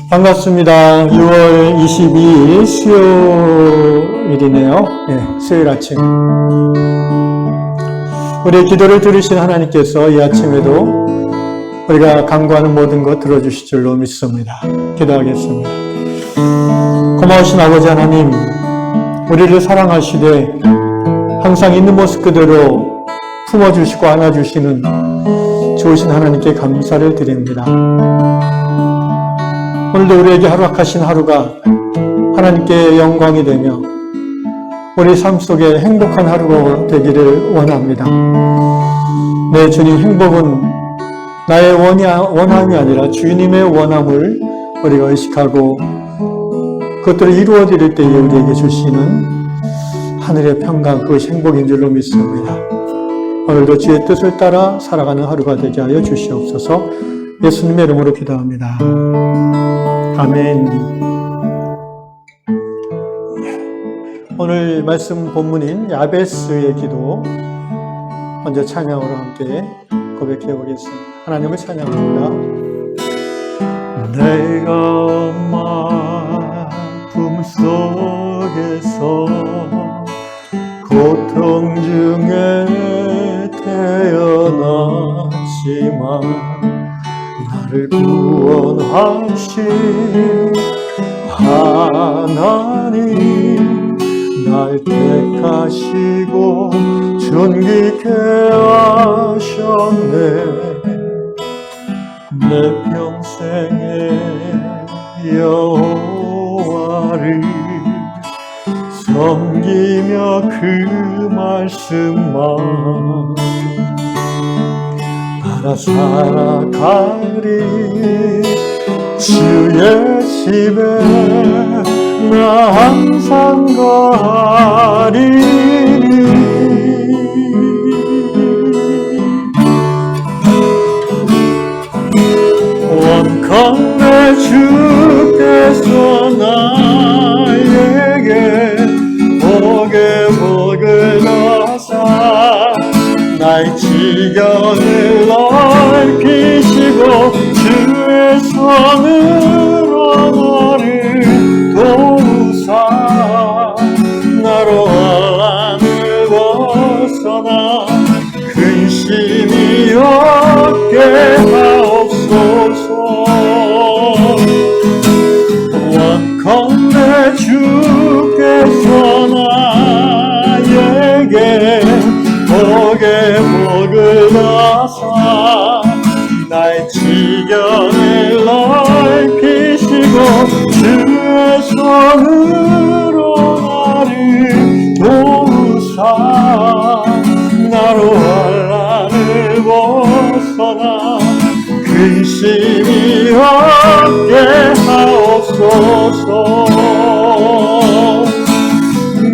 반갑습니다. 6월 22일 수요일이네요. 네, 수요일 아침. 우리의 기도를 들으신 하나님께서 이 아침에도 우리가 간구하는 모든 것 들어주실 줄로 믿습니다. 기도하겠습니다. 고마우신 아버지 하나님, 우리를 사랑하시되 항상 있는 모습 그대로 품어주시고 안아주시는 좋으신 하나님께 감사를 드립니다. 오늘도 우리에게 허락하신 하루가 하나님께 영광이 되며 우리 삶 속에 행복한 하루가 되기를 원합니다. 네, 주님, 행복은 나의 원함이 아니라 주님의 원함을 우리가 의식하고 그것들을 이루어드릴 때에 우리에게 주시는 하늘의 평강, 그것이 행복인 줄로 믿습니다. 오늘도 주의 뜻을 따라 살아가는 하루가 되게 하여 주시옵소서. 예수님의 이름으로 기도합니다. 아멘. 오늘 말씀 본문인 야베스의 기도 먼저 찬양으로 함께 고백해 보겠습니다. 하나님을 찬양합니다. 내가 엄마 품속에서 고통 중에 태어났지만 나를 구원하신 하나님, 날 택하시고 존귀케 하셨네. 내 평생의 여호와를 섬기며 그 말씀만 살아가리. 주의 집에 나 항상 거하리니. 원컨대 주께서 나에게 복의 복을 더하사 나의 지경을 넓히시고 주의 손으로 나를 도우사 나로 환란을 벗어나 근심이 없게 하옵소서. 원컨대 주께서 나에게 복의 복을 더하사 나의 지경을 넓히시고 주의 손으로 나를 도우사 나로 환란을 벗어나 근심이 없게 하옵소서.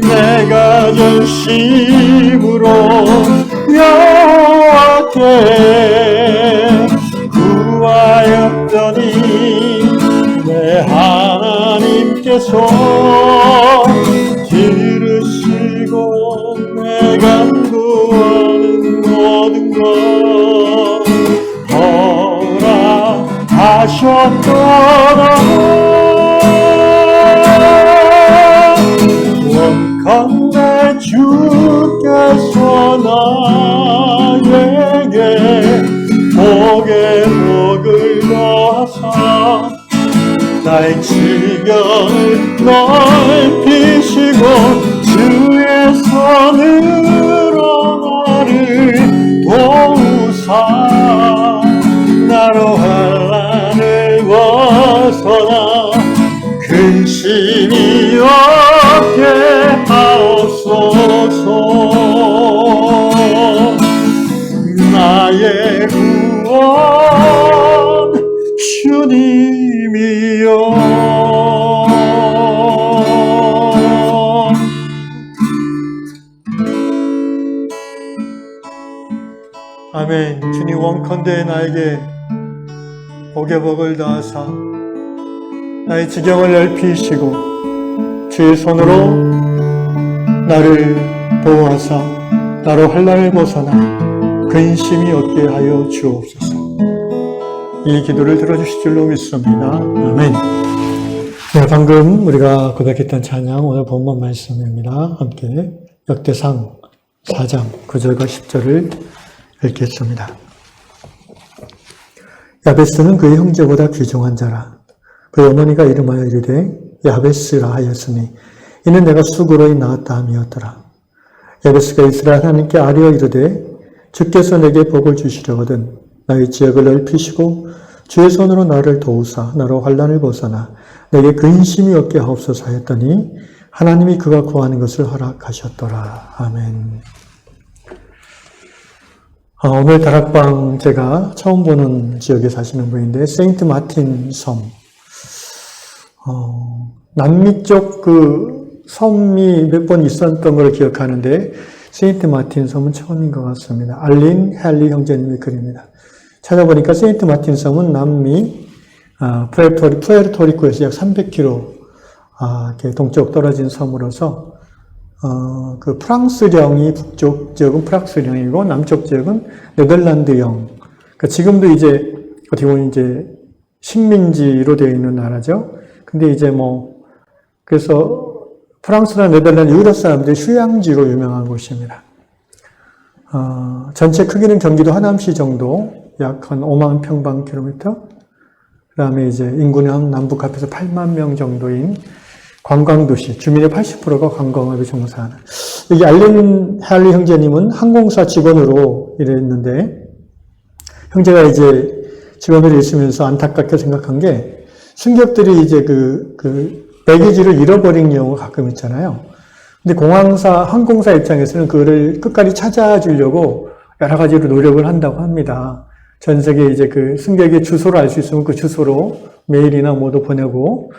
내가 전심으로 여호와께 구하였더니 내 하나님께서 들으시고 내 간구하는 모든 것 허락하셨더라. 원컨대 주께서 나에게 복의 복을 더하사 나의 지경을 넓히시고 주의 손으로 나를 도우사 나로 환란을 벗어나 근심이 없게 하옵소서. 나의 구원 주님이여. 아멘. 주님, 원컨대 나에게 복의 복을 더하사 나의 지경을 넓히시고 주의 손으로 나를 보호하사 나로 환난을 벗어나 근심이 없게 하여 주옵소서. 이 기도를 들어주실 줄로 믿습니다. 아멘. 네, 방금 우리가 고백했던 찬양 오늘 본문 말씀입니다. 함께 역대상 4장 9절과 10절을 읽겠습니다. 야베스는 그의 형제보다 귀중한 자라. 그의 어머니가 이름하여 이르되 야베스라 하였으니 이는 내가 수고로이 낳았다 함이었더라. 야베스가 이스라엘 하나님께 아뢰어 이르되 주께서 내게 복을 주시려거든 나의 지역을 넓히시고 주의 손으로 나를 도우사 나로 환난을 벗어나 내게 근심이 없게 하옵소서 하였더니 하나님이 그가 구하는 것을 허락하셨더라. 아멘. 오늘 다락방 제가 처음 보는 지역에 사시는 분인데 세인트 마틴 섬 남미 쪽 그 섬이 몇 번 있었던 걸 기억하는데 세인트 마틴 섬은 처음인 것 같습니다. 알린 헨리 형제님의 글입니다. 찾아보니까 세인트 마틴 섬은 남미 푸에르토리코에서 약 300km 이렇게 동쪽 떨어진 섬으로서 그 프랑스령이 북쪽 지역은 프랑스령이고 남쪽 지역은 네덜란드령. 그러니까 지금도 이제 어떻게 보면 이제 식민지로 되어 있는 나라죠. 근데 이제 그래서 프랑스나 네덜란드 유럽 사람들이 휴양지로 유명한 곳입니다. 전체 크기는 경기도 하남시 정도, 약 한 5만 평방킬로미터. 그 다음에 이제 인구는 남북 합해서 8만 명 정도인 관광도시, 주민의 80%가 관광업에 종사하는. 여기 알렌 할리 형제님은 항공사 직원으로 일했는데, 형제가 이제 직원으로 있으면서 안타깝게 생각한 게, 승객들이 이제 배기지를 잃어버린 경우가 가끔 있잖아요. 근데 항공사 입장에서는 그거를 끝까지 찾아주려고 여러 가지로 노력을 한다고 합니다. 전 세계 이제 그 승객의 주소를 알 수 있으면 그 주소로 메일이나 뭐도 보내고.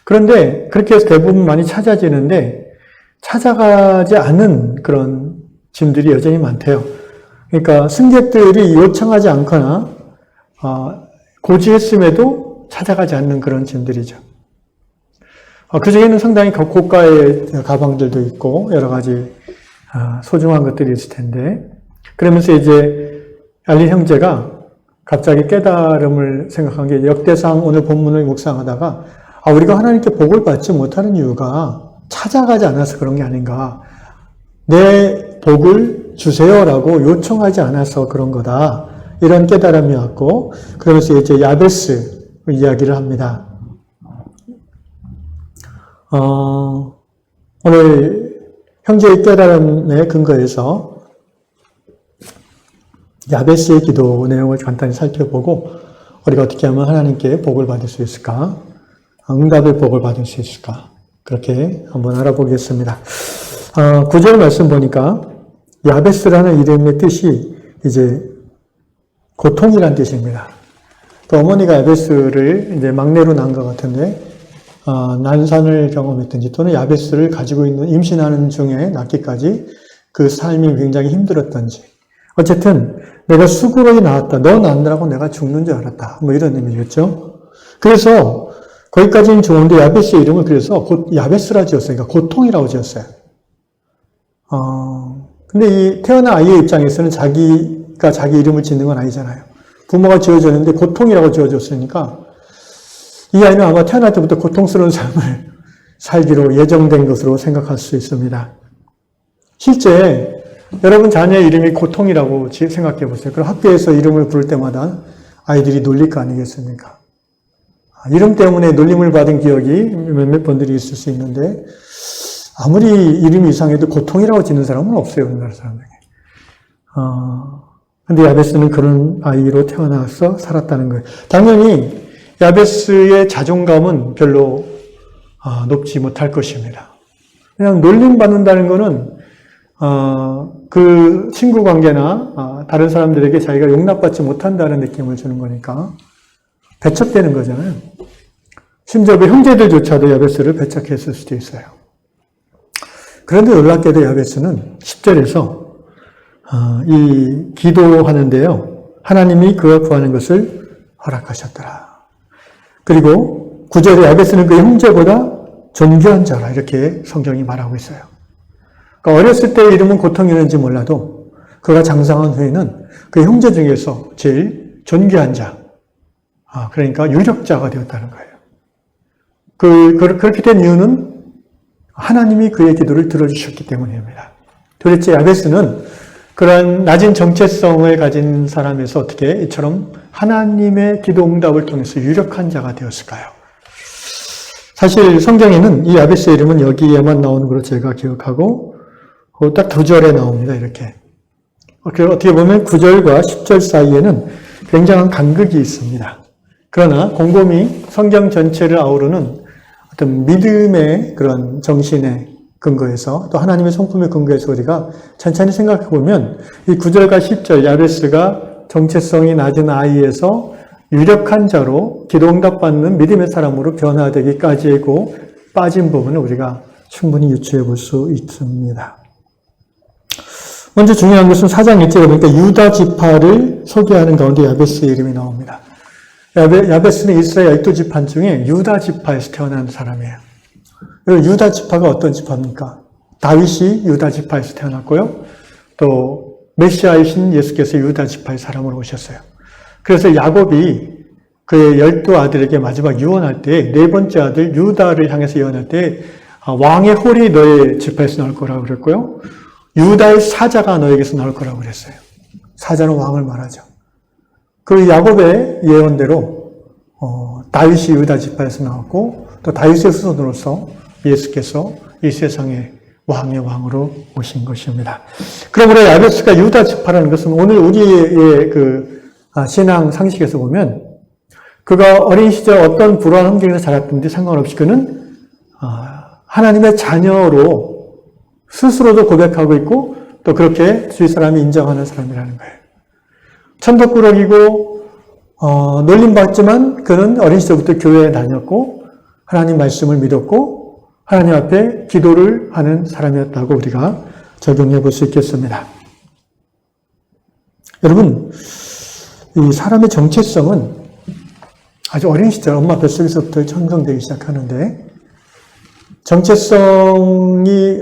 그런데 그렇게 해서 대부분 많이 찾아지는데 찾아가지 않은 그런 짐들이 여전히 많대요. 그러니까 승객들이 요청하지 않거나 고지했음에도 찾아가지 않는 그런 짐들이죠. 그 중에는 상당히 고가의 가방들도 있고 여러 가지 소중한 것들이 있을 텐데 그러면서 이제 알린 형제가 갑자기 깨달음을 생각한 게 역대상 오늘 본문을 묵상하다가 우리가 하나님께 복을 받지 못하는 이유가 찾아가지 않아서 그런 게 아닌가. 내 복을 주세요라고 요청하지 않아서 그런 거다. 이런 깨달음이 왔고 그러면서 이제 야베스 이야기를 합니다. 오늘 형제의 깨달음에 근거해서 야베스의 기도 내용을 간단히 살펴보고 우리가 어떻게 하면 하나님께 복을 받을 수 있을까? 응답의 복을 받을 수 있을까? 그렇게 한번 알아보겠습니다. 9절 말씀 보니까 야베스라는 이름의 뜻이 이제 고통이란 뜻입니다. 그 어머니가 야베스를 이제 막내로 낳은 것 같은데 난산을 경험했든지 또는 야베스를 가지고 있는 임신하는 중에 낳기까지 그 삶이 굉장히 힘들었던지 어쨌든 내가 수고로이 낳았다. 너 낳느라고 내가 죽는 줄 알았다. 이런 의미겠죠. 그래서 거기까지는 좋은데 야베스의 이름을 그래서 야베스라 지었어요. 그러니까 고통이라고 지었어요. 근데 이 태어난 아이의 입장에서는 자기가 자기 이름을 짓는 건 아니잖아요. 부모가 지어줬는데 고통이라고 지어줬으니까 이 아이는 아마 태어날 때부터 고통스러운 삶을 살기로 예정된 것으로 생각할 수 있습니다. 실제 여러분 자녀의 이름이 고통이라고 생각해 보세요. 그럼 학교에서 이름을 부를 때마다 아이들이 놀릴 거 아니겠습니까? 이름 때문에 놀림을 받은 기억이 몇몇 번들이 있을 수 있는데 아무리 이름이 이상해도 고통이라고 짓는 사람은 없어요. 우리나라 사람에게. 근데 야베스는 그런 아이로 태어나서 살았다는 거예요. 당연히 야베스의 자존감은 별로 높지 못할 것입니다. 그냥 놀림받는다는 거는 그 친구 관계나 다른 사람들에게 자기가 용납받지 못한다는 느낌을 주는 거니까 배척되는 거잖아요. 심지어 그 형제들조차도 야베스를 배척했을 수도 있어요. 그런데 놀랍게도 야베스는 10절에서 이 기도하는데요. 하나님이 그가 구하는 것을 허락하셨더라. 그리고 9절에 야베스는 그 형제보다 존귀한 자라 이렇게 성경이 말하고 있어요. 그러니까 어렸을 때의 이름은 고통이었는지 몰라도 그가 장성한 후에는 그 형제 중에서 제일 존귀한 자, 그러니까 유력자가 되었다는 거예요. 그렇게 된 이유는 하나님이 그의 기도를 들어주셨기 때문입니다. 도대체 야베스는 그러한 낮은 정체성을 가진 사람에서 어떻게 이처럼 하나님의 기도 응답을 통해서 유력한 자가 되었을까요? 사실 성경에는 이 야베스의 이름은 여기에만 나오는 걸로 제가 기억하고 딱 2절에 나옵니다. 이렇게. 어떻게 보면 9절과 10절 사이에는 굉장한 간극이 있습니다. 그러나 곰곰이 성경 전체를 아우르는 어떤 믿음의 그런 정신에 근거해서 또 하나님의 성품에 근거해서 우리가 천천히 생각해 보면 이 9절과 10절 야베스가 정체성이 낮은 아이에서 유력한 자로 기도 응답받는 믿음의 사람으로 변화되기까지고 빠진 부분을 우리가 충분히 유추해 볼 수 있습니다. 먼저 중요한 것은 4장 1절에 보니까 유다 지파를 소개하는 가운데 야베스의 이름이 나옵니다. 야베스는 이스라엘 12지파 중에 유다 지파에서 태어난 사람이에요. 유다 지파가 어떤 지파입니까? 다윗이 유다 지파에서 태어났고요. 또 메시아이신 예수께서 유다 지파의 사람으로 오셨어요. 그래서 야곱이 그의 12아들에게 마지막 유언할 때 네 번째 아들 유다를 향해서 유언할 때 왕의 홀이 너의 지파에서 나올 거라고 그랬고요. 유다의 사자가 너에게서 나올 거라고 그랬어요. 사자는 왕을 말하죠. 그 야곱의 예언대로 다윗이 유다 지파에서 나왔고 또 다윗의 후손으로서 예수께서 이 세상의 왕의 왕으로 오신 것입니다. 그러므로 야베스가 유다 지파라는 것은 오늘 우리의 신앙 상식에서 보면 그가 어린 시절 어떤 불우한 환경에서 자랐든지 상관없이 그는 하나님의 자녀로 스스로도 고백하고 있고 또 그렇게 주위 사람이 인정하는 사람이라는 거예요. 천덕꾸러기고 놀림받지만 그는 어린 시절부터 교회에 다녔고 하나님 말씀을 믿었고 하나님 앞에 기도를 하는 사람이었다고 우리가 적용해 볼 수 있겠습니다. 여러분, 이 사람의 정체성은 아주 어린 시절 엄마 뱃속에서부터 형성되기 시작하는데 정체성이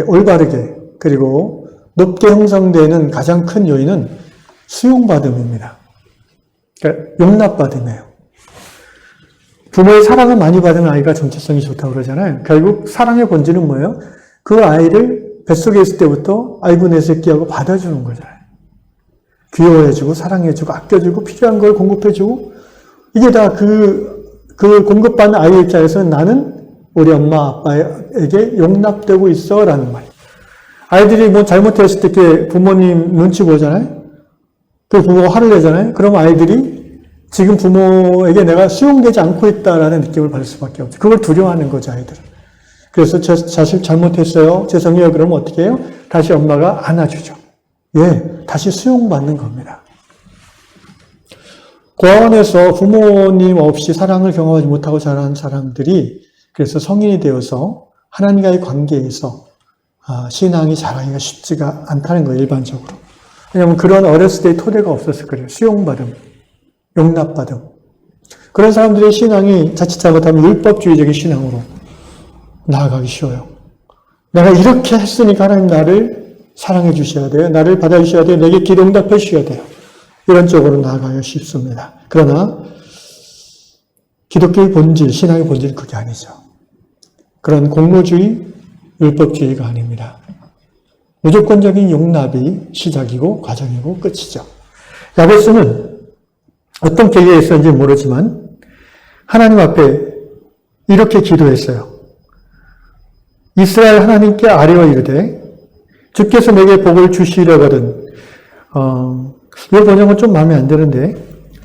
올바르게 그리고 높게 형성되는 가장 큰 요인은 수용받음입니다. 그러니까 용납받음이에요. 부모의 사랑을 많이 받은 아이가 정체성이 좋다고 그러잖아요. 결국 사랑의 본질은 뭐예요? 그 아이를 뱃속에 있을 때부터 아이고 내 새끼하고 받아주는 거잖아요. 귀여워해주고 사랑해주고 아껴주고 필요한 걸 공급해주고 이게 다 그 공급받는 아이의 입장에서는 나는 우리 엄마 아빠에게 용납되고 있어 라는 말이에요. 아이들이 뭐 잘못했을 때 이렇게 부모님 눈치 보잖아요. 그 부모가 화를 내잖아요. 그럼 아이들이 지금 부모에게 내가 수용되지 않고 있다라는 느낌을 받을 수밖에 없죠. 그걸 두려워하는 거죠, 아이들은. 그래서 저 자식 잘못했어요. 죄송해요. 그러면 어떻게 해요? 다시 엄마가 안아주죠. 예, 다시 수용받는 겁니다. 고아원에서 부모님 없이 사랑을 경험하지 못하고 자란 사람들이 그래서 성인이 되어서 하나님과의 관계에서 신앙이 자라기가 쉽지가 않다는 거예요, 일반적으로. 왜냐하면 그런 어렸을 때의 토대가 없어서 그래요. 수용받음, 용납받음. 그런 사람들의 신앙이 자칫 잘못하면 율법주의적인 신앙으로 나아가기 쉬워요. 내가 이렇게 했으니까 하나님 나를 사랑해 주셔야 돼요. 나를 받아주셔야 돼요. 내게 기도 응답해 주셔야 돼요. 이런 쪽으로 나아가기 쉽습니다. 그러나 기독교의 본질, 신앙의 본질은 그게 아니죠. 그런 공로주의, 율법주의가 아닙니다. 무조건적인 용납이 시작이고 과정이고 끝이죠. 야베스는 어떤 계기에 있었는지 모르지만 하나님 앞에 이렇게 기도했어요. 이스라엘 하나님께 아뢰어 이르되 주께서 내게 복을 주시려거든. 이 번역은 좀 마음에 안 드는데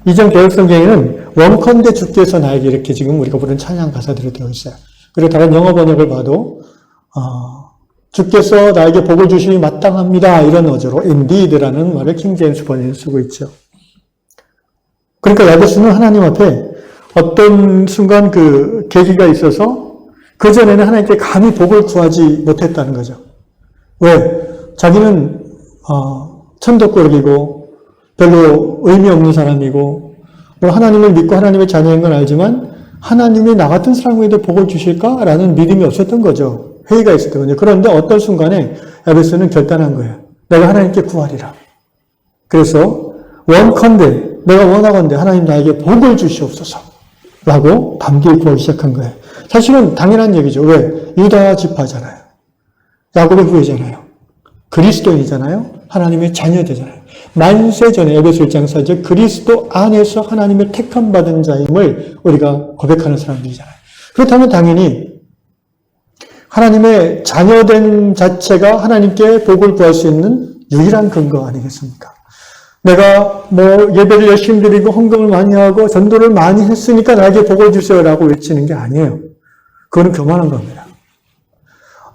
이전 개혁성경에는 원컨대 주께서 나에게 이렇게 지금 우리가 부른 찬양 가사들이 되어 있어요. 그리고 다른 영어 번역을 봐도 주께서 나에게 복을 주심이 마땅합니다. 이런 어조로 indeed라는 말을 킹제임스 번역에 쓰고 있죠. 그러니까 야베스는 하나님 앞에 어떤 순간 그 계기가 있어서 그전에는 하나님께 감히 복을 구하지 못했다는 거죠. 왜? 자기는 천덕꾸러기고 별로 의미 없는 사람이고 하나님을 믿고 하나님의 자녀인 건 알지만 하나님이 나 같은 사람에게도 복을 주실까라는 믿음이 없었던 거죠. 회의가 있었던 거죠. 그런데 어떤 순간에 야베스는 결단한 거예요. 내가 하나님께 구하리라. 그래서 원컨대 내가 원하건대 하나님 나에게 복을 주시옵소서 라고 담대히 구하기 시작한 거예요. 사실은 당연한 얘기죠. 왜? 유다 지파잖아요. 야곱의 후예잖아요. 그리스도인이잖아요. 하나님의 자녀되잖아요. 만세 전에 에베소 1장 4절 그리스도 안에서 하나님의 택함 받은 자임을 우리가 고백하는 사람들이잖아요. 그렇다면 당연히 하나님의 자녀된 자체가 하나님께 복을 구할 수 있는 유일한 근거 아니겠습니까? 내가 예배를 열심히 드리고 헌금을 많이 하고 전도를 많이 했으니까 나에게 복을 주세요라고 외치는 게 아니에요. 그거는 교만한 겁니다.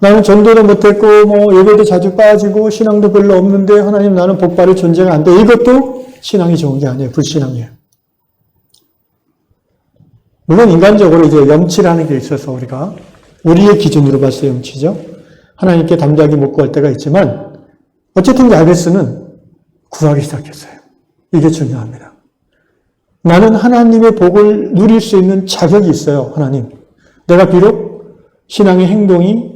나는 전도도 못했고 예배도 자주 빠지고 신앙도 별로 없는데 하나님 나는 복 받을 존재가 안 돼. 이것도 신앙이 좋은 게 아니에요. 불신앙이에요. 물론 인간적으로 이제 염치라는 게 있어서 우리가 우리의 기준으로 봤을 때 염치죠. 하나님께 담대하게 못 구할 때가 있지만 어쨌든 야베스는 구하기 시작했어요. 이게 중요합니다. 나는 하나님의 복을 누릴 수 있는 자격이 있어요. 하나님. 내가 비록 신앙의 행동이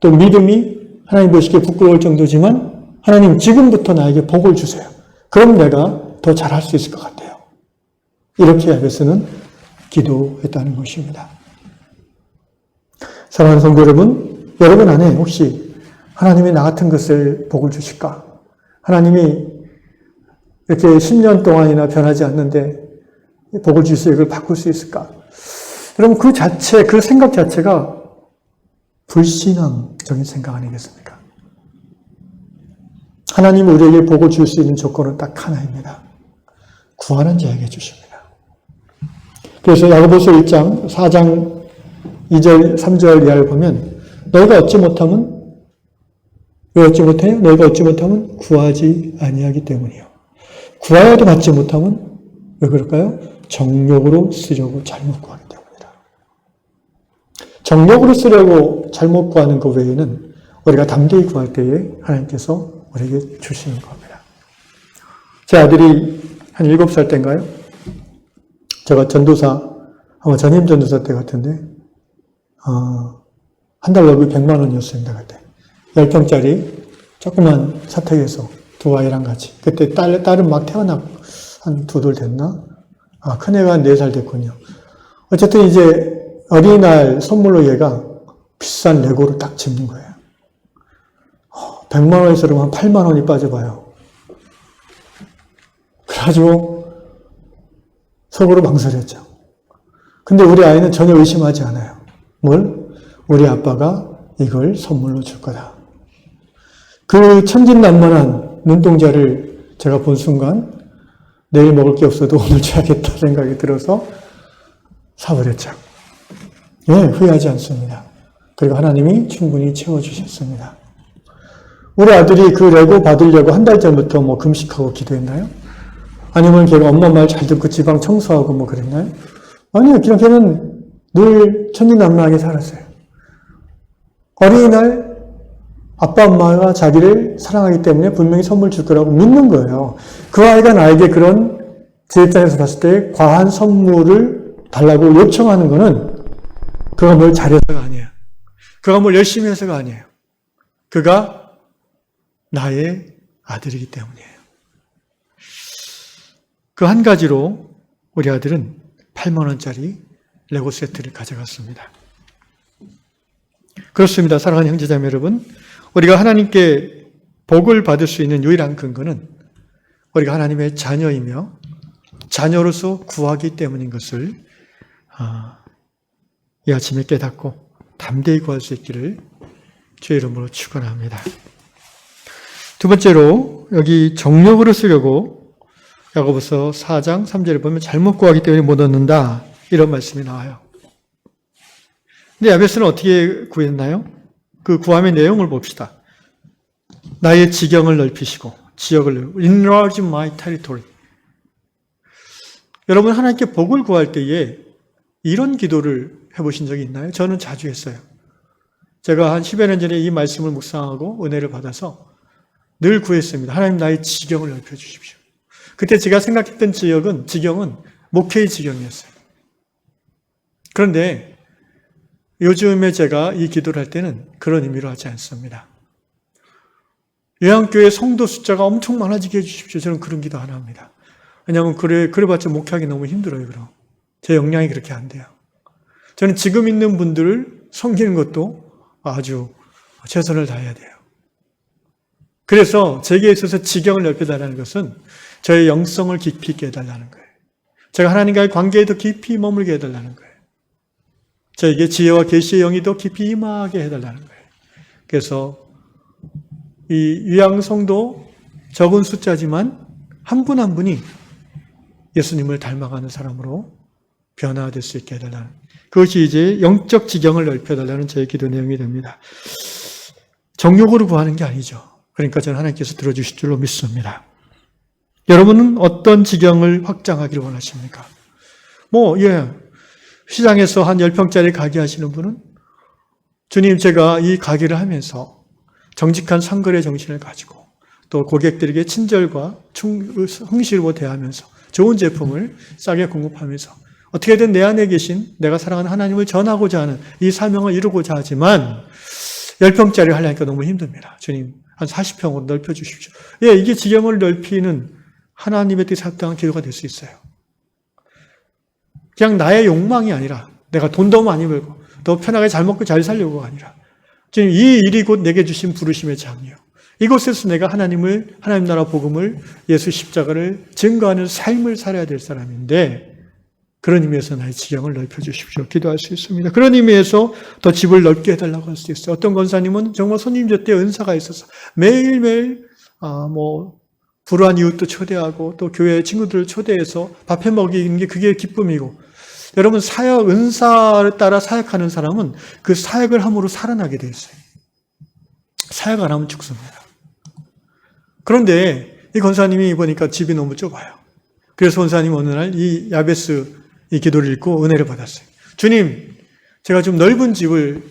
또 믿음이 하나님 보시기에 부끄러울 정도지만 하나님 지금부터 나에게 복을 주세요. 그럼 내가 더 잘할 수 있을 것 같아요. 이렇게 야베스는 기도했다는 것입니다. 사랑하는 성도 여러분 안에 혹시 하나님이 나 같은 것을 복을 주실까? 하나님이 이렇게 10년 동안이나 변하지 않는데 복을 주셔서 이걸 바꿀 수 있을까? 여러분 그 생각 자체가 불신앙적인 생각 아니겠습니까? 하나님이 우리에게 복을 줄 수 있는 조건은 딱 하나입니다. 구하는 자에게 주십니다. 그래서 야고보서 1장 4장 2절 3절 이하를 보면 너희가 얻지 못하면 왜 얻지 못해요? 너희가 얻지 못하면 구하지 아니하기 때문이요. 구하여도 받지 못하면 왜 그럴까요? 정욕으로 쓰려고 잘못 구하기 때문이다. 정욕으로 쓰려고 잘못 구하는 것 외에는 우리가 담대히 구할 때에 하나님께서 우리에게 주시는 겁니다. 제 아들이 한 7살 때인가요? 제가 전도사, 아마 전임 전도사 때 같은데 한 달 월급이 100만 원이었습니다. 그때 10평짜리 조그만 사택에서 두 아이랑 같이. 그때 딸은 막 태어나고 한 2돌 됐나? 큰애가 한 4살 됐군요. 어쨌든 이제 어린이날 선물로 얘가 비싼 레고를 딱 집는 거예요. 100만 원에서 그러면 8만 원이 빠져봐요. 그래가지고 속으로 망설였죠. 근데 우리 아이는 전혀 의심하지 않아요. 뭘? 우리 아빠가 이걸 선물로 줄 거다. 그 천진난만한 눈동자를 제가 본 순간 내일 먹을 게 없어도 오늘 줘야겠다 생각이 들어서 사버렸죠. 후회하지 않습니다. 그리고 하나님이 충분히 채워주셨습니다. 우리 아들이 그 레고 받으려고 한 달 전부터 금식하고 기도했나요? 아니면 걔가 엄마 말 잘 듣고 지방 청소하고 그랬나요? 아니요. 그냥 걔는 늘 천진난만하게 살았어요. 어린이날 아빠 엄마가 자기를 사랑하기 때문에 분명히 선물 줄 거라고 믿는 거예요. 그 아이가 나에게 그런 제 입장에서 봤을 때 과한 선물을 달라고 요청하는 거는 그가 뭘 잘해서가 아니에요. 그가 뭘 열심히 해서가 아니에요. 그가 나의 아들이기 때문이에요. 그 한 가지로 우리 아들은 8만 원짜리 레고 세트를 가져갔습니다. 그렇습니다. 사랑하는 형제자매 여러분. 우리가 하나님께 복을 받을 수 있는 유일한 근거는 우리가 하나님의 자녀이며 자녀로서 구하기 때문인 것을 이 아침에 깨닫고 담대히 구할 수 있기를 주의 이름으로 축원합니다. 두 번째로 여기 정욕으로 쓰려고 야고보서 4장 3절을 보면 잘못 구하기 때문에 못 얻는다 이런 말씀이 나와요. 근데 야베스는 어떻게 구했나요? 그 구함의 내용을 봅시다. 나의 지경을 넓히시고 지역을 넓히고 enlarge my territory. 여러분 하나님께 복을 구할 때에 이런 기도를 해보신 적이 있나요? 저는 자주 했어요. 제가 한 10여 년 전에 이 말씀을 묵상하고 은혜를 받아서 늘 구했습니다. 하나님 나의 지경을 넓혀주십시오. 그때 제가 생각했던 지경은 목회의 지경이었어요. 그런데 요즘에 제가 이 기도를 할 때는 그런 의미로 하지 않습니다. 요한교회 성도 숫자가 엄청 많아지게 해주십시오. 저는 그런 기도 하나 합니다. 왜냐하면 그래봤자 목회하기 너무 힘들어요. 그럼 제 역량이 그렇게 안 돼요. 저는 지금 있는 분들을 섬기는 것도 아주 최선을 다해야 돼요. 그래서 제게 있어서 지경을 넓혀달라는 것은 저의 영성을 깊이 있게 해달라는 거예요. 제가 하나님과의 관계에 더 깊이 머물게 해달라는 거예요. 저에게 지혜와 계시의 영이 더 깊이 임하게 해달라는 거예요. 그래서 이 유양성도 적은 숫자지만 한 분 한 분이 예수님을 닮아가는 사람으로 변화될 수 있게 해달라는, 그것이 이제 영적 지경을 넓혀달라는 저의 기도 내용이 됩니다. 정욕으로 구하는 게 아니죠. 그러니까 저는 하나님께서 들어주실 줄로 믿습니다. 여러분은 어떤 지경을 확장하기를 원하십니까? 시장에서 한 10평짜리 가게 하시는 분은 주님, 제가 이 가게를 하면서 정직한 상거래 정신을 가지고 또 고객들에게 친절과 흥실로 대하면서 좋은 제품을 싸게 공급하면서 어떻게든 내 안에 계신 내가 사랑하는 하나님을 전하고자 하는 이 사명을 이루고자 하지만 10평짜리 하려니까 너무 힘듭니다. 주님, 한 40평으로 넓혀주십시오. 이게 지경을 넓히는 하나님의 뜻에 합당한 기도가 될 수 있어요. 그냥 나의 욕망이 아니라 내가 돈 더 많이 벌고 더 편하게 잘 먹고 잘 살려고가 아니라 주님, 이 일이 곧 내게 주신 부르심의 장이요. 이곳에서 내가 하나님 나라 복음을, 예수 십자가를 증거하는 삶을 살아야 될 사람인데, 그런 의미에서 나의 지경을 넓혀주십시오. 기도할 수 있습니다. 그런 의미에서 더 집을 넓게 해달라고 할 수 있어요. 어떤 권사님은 정말 손님 곁에 은사가 있어서 매일매일 불우한 이웃도 초대하고 또 교회 친구들을 초대해서 밥해 먹이는 게 그게 기쁨이고, 여러분 은사에 따라 사역하는 사람은 그 사역을 함으로 살아나게 되어 있어요. 사역 안 하면 죽습니다. 그런데 이 권사님이 보니까 집이 너무 좁아요. 그래서 권사님 어느 날 이 야베스 이 기도를 읽고 은혜를 받았어요. 주님, 제가 좀 넓은 집을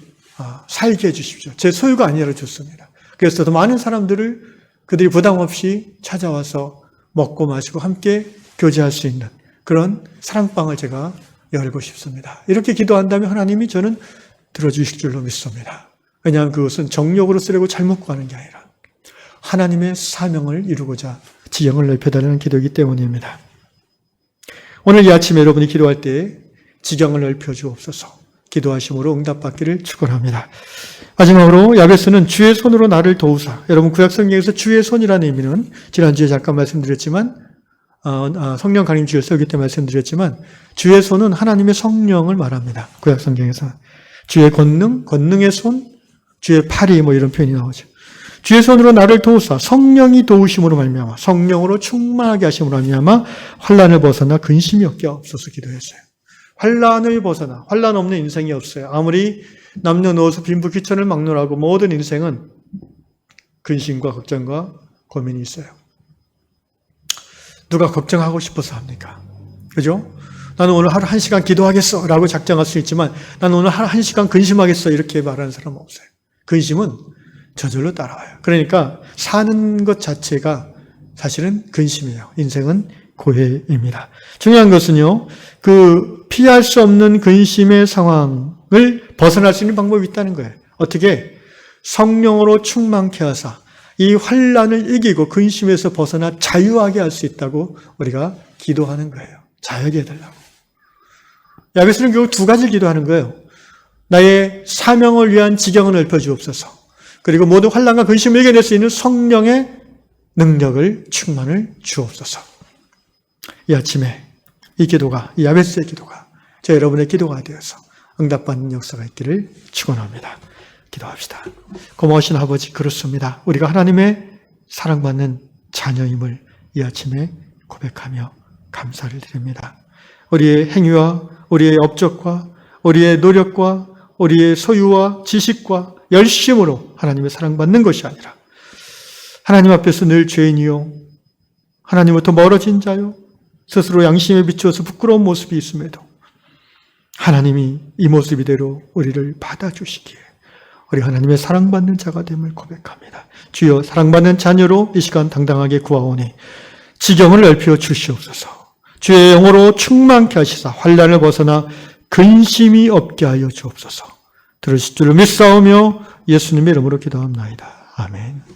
살게 해주십시오. 제 소유가 아니라 좋습니다. 그래서 더 많은 사람들을 그들이 부담 없이 찾아와서 먹고 마시고 함께 교제할 수 있는 그런 사랑방을 제가 열고 싶습니다. 이렇게 기도한다면 하나님이 저는 들어주실 줄로 믿습니다. 왜냐하면 그것은 정욕으로 쓰려고 잘못 구하는 게 아니라 하나님의 사명을 이루고자 지경을 넓혀달라는 기도이기 때문입니다. 오늘 이 아침에 여러분이 기도할 때 지경을 넓혀 주옵소서, 기도하심으로 응답받기를 축원합니다. 마지막으로 야베스는 주의 손으로 나를 도우사. 여러분 구약성경에서 주의 손이라는 의미는 지난주에 잠깐 말씀드렸지만 성령 강림 주일 설교 때 말씀드렸지만 주의 손은 하나님의 성령을 말합니다. 구약성경에서 주의 권능의 손, 주의 팔이 이런 표현이 나오죠. 주의 손으로 나를 도우사, 성령이 도우심으로 말미암아, 성령으로 충만하게 하심으로 말미암아 환난을 벗어나 근심이 없게 하옵소서 기도했어요. 환난을 벗어나, 환난 없는 인생이 없어요. 아무리 남녀노소 빈부 귀천을 막론하고 모든 인생은 근심과 걱정과 고민이 있어요. 누가 걱정하고 싶어서 합니까? 그죠? 나는 오늘 하루 1시간 기도하겠어 라고 작정할 수 있지만 나는 오늘 하루 1시간 근심하겠어 이렇게 말하는 사람은 없어요. 근심은 저절로 따라와요. 그러니까 사는 것 자체가 사실은 근심이에요. 인생은 고해입니다. 중요한 것은요, 그 피할 수 없는 근심의 상황을 벗어날 수 있는 방법이 있다는 거예요. 어떻게? 성령으로 충만케 하사 이 환난을 이기고 근심에서 벗어나 자유하게 할 수 있다고 우리가 기도하는 거예요. 자유하게 해달라고. 야베스는 결국 두 가지를 기도하는 거예요. 나의 사명을 위한 지경을 넓혀 주옵소서. 그리고 모든 환난과 근심을 이겨낼 수 있는 성령의 능력을 충만을 주옵소서. 이 아침에 이 기도가, 이 야베스의 기도가 저 여러분의 기도가 되어서 응답받는 역사가 있기를 축원합니다. 기도합시다. 고마우신 아버지, 그렇습니다. 우리가 하나님의 사랑받는 자녀임을 이 아침에 고백하며 감사를 드립니다. 우리의 행위와 우리의 업적과 우리의 노력과 우리의 소유와 지식과 열심으로 하나님의 사랑받는 것이 아니라 하나님 앞에서 늘 죄인이요, 하나님부터 멀어진 자요, 스스로 양심에 비추어서 부끄러운 모습이 있음에도 하나님이 이 모습 이대로 우리를 받아주시기에 우리 하나님의 사랑받는 자가 됨을 고백합니다. 주여, 사랑받는 자녀로 이 시간 당당하게 구하오니 지경을 넓혀 주시옵소서. 주의 영으로 충만케 하시사 환난을 벗어나 근심이 없게 하여 주옵소서. 들으실 줄을 믿사오며 예수님의 이름으로 기도합나이다. 아멘.